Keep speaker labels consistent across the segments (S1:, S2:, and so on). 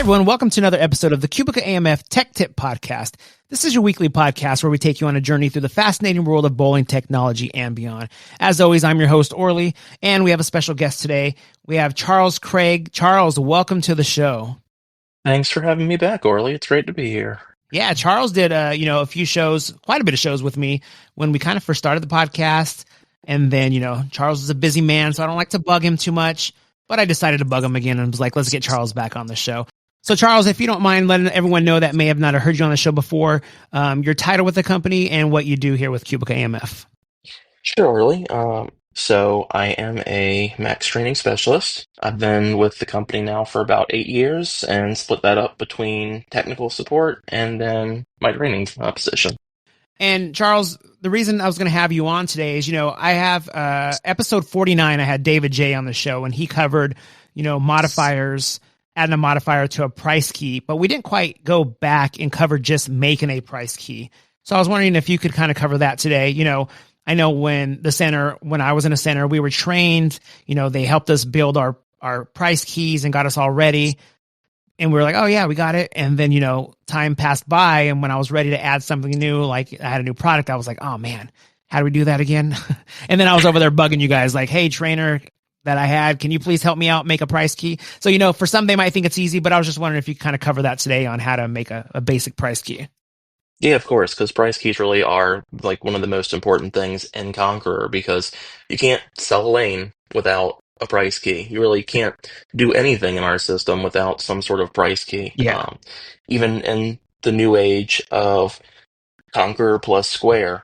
S1: everyone. Welcome to another episode of the Cubica AMF Tech Tip Podcast. This is your weekly podcast where we take you on a journey through the fascinating world of bowling technology and beyond. As always, I'm your host, Orly, and we have a special guest today. We have Charles Craig. Charles, welcome to the show.
S2: Thanks for having me back, Orly. It's great to be here.
S1: Yeah, Charles did a few shows, quite a bit of shows with me when we kind of first started the podcast. And then, Charles is a busy man, so I don't like to bug him too much. But I decided to bug him again and was like, let's get Charles back on the show. So, Charles, if you don't mind letting everyone know that may have not heard you on the show before, your title with the company and what you do here with Cubica AMF.
S2: Sure, Orly. So I am a Max training specialist. I've been with the company now for about 8 years and split that up between technical support and then my training position.
S1: And Charles, the reason I was going to have you on today is, I have episode 49. I had David J on the show, and he covered, modifiers, adding a modifier to a price key, but we didn't quite go back and cover just making a price key. So I was wondering if you could kind of cover that today. I know when I was in a center, we were trained, they helped us build our price keys and got us all ready. And we were like, oh yeah, we got it. And then, time passed by. And when I was ready to add something new, like I had a new product, I was like, oh man, how do we do that again? And then I was over there bugging you guys like, hey, trainer that I had, can you please help me out, make a price key? So, for some, they might think it's easy, but I was just wondering if you could kind of cover that today on how to make a basic price key.
S2: Yeah, of course, because price keys really are like one of the most important things in Conqueror because you can't sell a lane without a price key. You really can't do anything in our system without some sort of price key.
S1: Yeah.
S2: Even in the new age of Conqueror plus Square,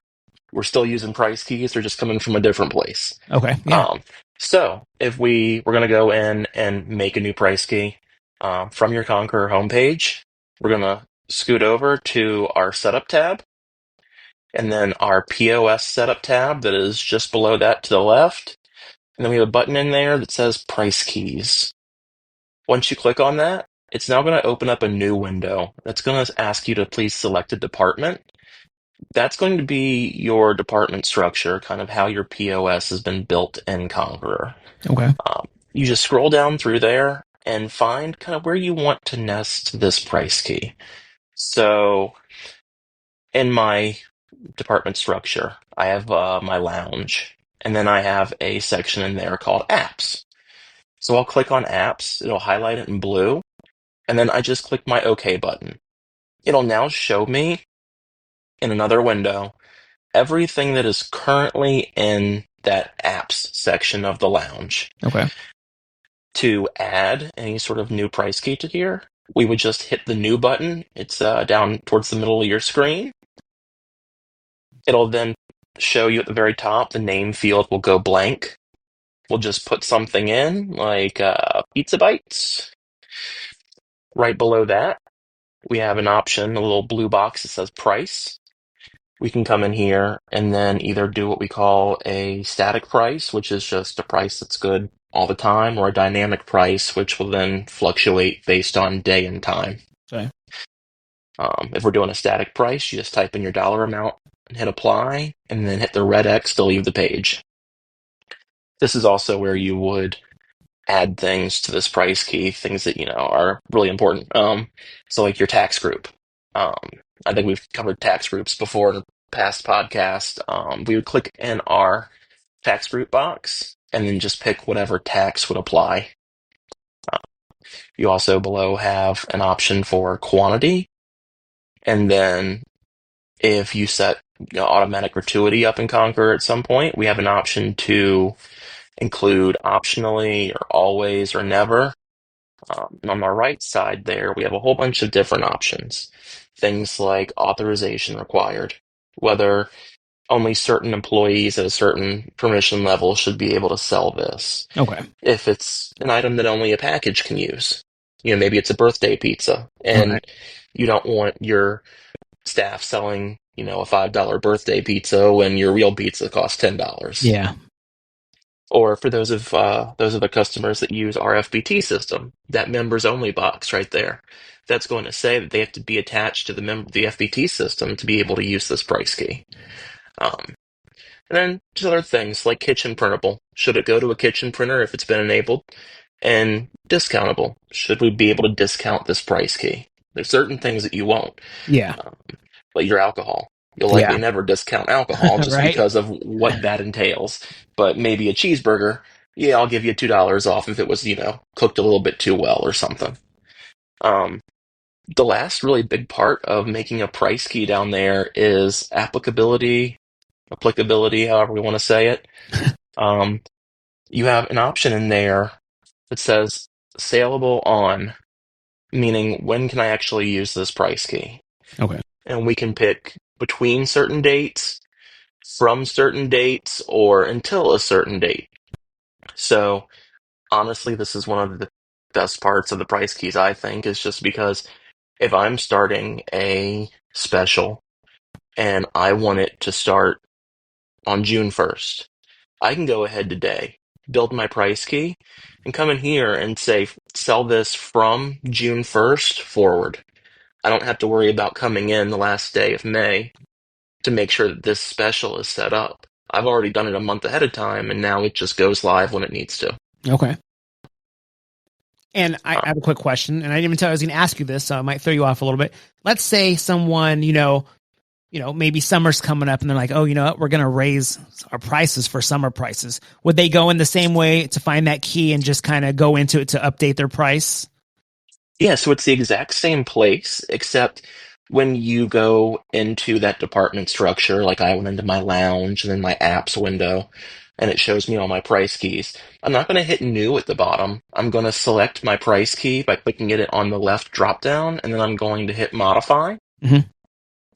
S2: we're still using price keys. They're just coming from a different place.
S1: Okay. Yeah.
S2: So if we're going to go in and make a new price key from your Conqueror homepage, we're going to scoot over to our setup tab and then our POS setup tab that is just below that to the left. And then we have a button in there that says price keys. Once you click on that, it's now going to open up a new window. That's going to ask you to please select a department. That's going to be your department structure, kind of how your POS has been built in Conqueror.
S1: Okay.
S2: You just scroll down through there and find kind of where you want to nest this price key. So in my department structure, I have my lounge, and then I have a section in there called apps. So I'll click on apps, it'll highlight it in blue, and then I just click my OK button. It'll now show me in another window everything that is currently in that apps section of the lounge.
S1: Okay.
S2: To add any sort of new price key to here, we would just hit the new button. It's down towards the middle of your screen. It'll then show you at the very top, the name field will go blank. We'll just put something in, like pizza bites. Right below that, we have an option, a little blue box that says price. We can come in here and then either do what we call a static price, which is just a price that's good all the time, or a dynamic price, which will then fluctuate based on day and time.
S1: Okay.
S2: If we're doing a static price, you just type in your dollar amount and hit apply, and then hit the red X to leave the page. This is also where you would add things to this price key, things that, are really important. So like your tax group. I think we've covered tax groups before in a past podcast. We would click in our tax group box and then just pick whatever tax would apply. You also below have an option for quantity. And then if you set automatic gratuity up in Conqueror at some point, we have an option to include optionally or always or never. On the right side there, we have a whole bunch of different options. Things like authorization required, whether only certain employees at a certain permission level should be able to sell this.
S1: Okay.
S2: If it's an item that only a package can use, maybe it's a birthday pizza, and you don't want your staff selling, a $5 birthday pizza when your real pizza costs $10.
S1: Yeah.
S2: Or for those of the customers that use our FBT system, that members only box right there, that's going to say that they have to be attached to the FBT system to be able to use this price key. And then just other things like kitchen printable. Should it go to a kitchen printer if it's been enabled? and discountable. Should we be able to discount this price key? There's certain things that you won't,
S1: Yeah.
S2: like your alcohol. You'll likely
S1: Yeah.
S2: never discount alcohol just
S1: Right.
S2: because of what that entails. But maybe a cheeseburger, yeah, I'll give you $2 off if it was, cooked a little bit too well or something. Um, the last really big part of making a price key down there is applicability, however we want to say it. Um, you have an option in there that says saleable on, meaning when can I actually use this price key?
S1: Okay.
S2: And we can pick between certain dates, from certain dates, or until a certain date. So honestly, this is one of the best parts of the price keys, I think, is just because if I'm starting a special and I want it to start on June 1st, I can go ahead today, build my price key, and come in here and say, sell this from June 1st forward. I don't have to worry about coming in the last day of May to make sure that this special is set up. I've already done it a month ahead of time, and now it just goes live when it needs to.
S1: Okay. And I
S2: Uh,
S1: have a quick question, and I didn't even tell you I was going to ask you this, so I might throw you off a little bit. Let's say someone, maybe summer's coming up and they're like, oh, you know what, we're going to raise our prices for summer prices. Would they go in the same way to find that key and just kind of go into it to update their price?
S2: yeah, so it's the exact same place, except when you go into that department structure, like I went into my lounge and then my apps window, and it shows me all my price keys. I'm not going to hit new at the bottom. I'm going to select my price key by clicking it on the left drop down, and then I'm going to hit modify.
S1: Mm-hmm.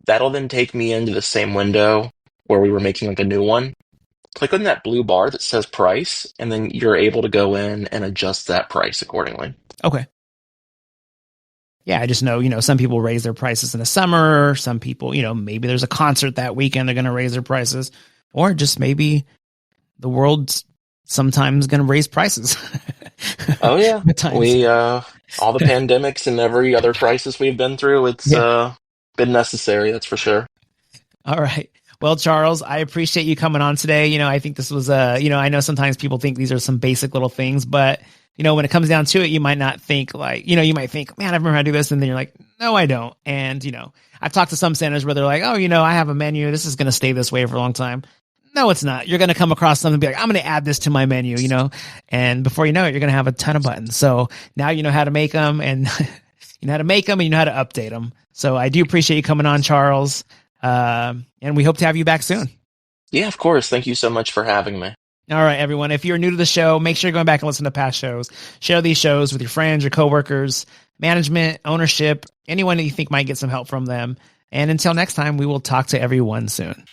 S2: That'll then take me into the same window where we were making like a new one. Click on that blue bar that says price, and then you're able to go in and adjust that price accordingly.
S1: Okay. Yeah, I just know, some people raise their prices in the summer. Some people, maybe there's a concert that weekend, they're going to raise their prices. Or just maybe the world's sometimes going to raise prices.
S2: Oh yeah,
S1: At times.
S2: we all the pandemics and every other crisis we've been through, it's
S1: Yeah.
S2: been necessary, that's for sure.
S1: All right. Well, Charles, I appreciate you coming on today. I think this was I know sometimes people think these are some basic little things, but when it comes down to it, you might not think like, you might think, man, I remember how to do this. And then you're like, no, I don't. And, I've talked to some centers where they're like, oh, I have a menu. This is going to stay this way for a long time. No, it's not. You're going to come across something and be like, I'm going to add this to my menu, and before you know it, you're going to have a ton of buttons. So now you know how to make them and you know how to make them and you know how to update them. So I do appreciate you coming on, Charles. And we hope to have you back soon.
S2: Yeah, of course. Thank you so much for having me.
S1: All right, everyone. If you're new to the show, make sure you're going back and listen to past shows. Share these shows with your friends, your coworkers, management, ownership, anyone that you think might get some help from them. And until next time, we will talk to everyone soon.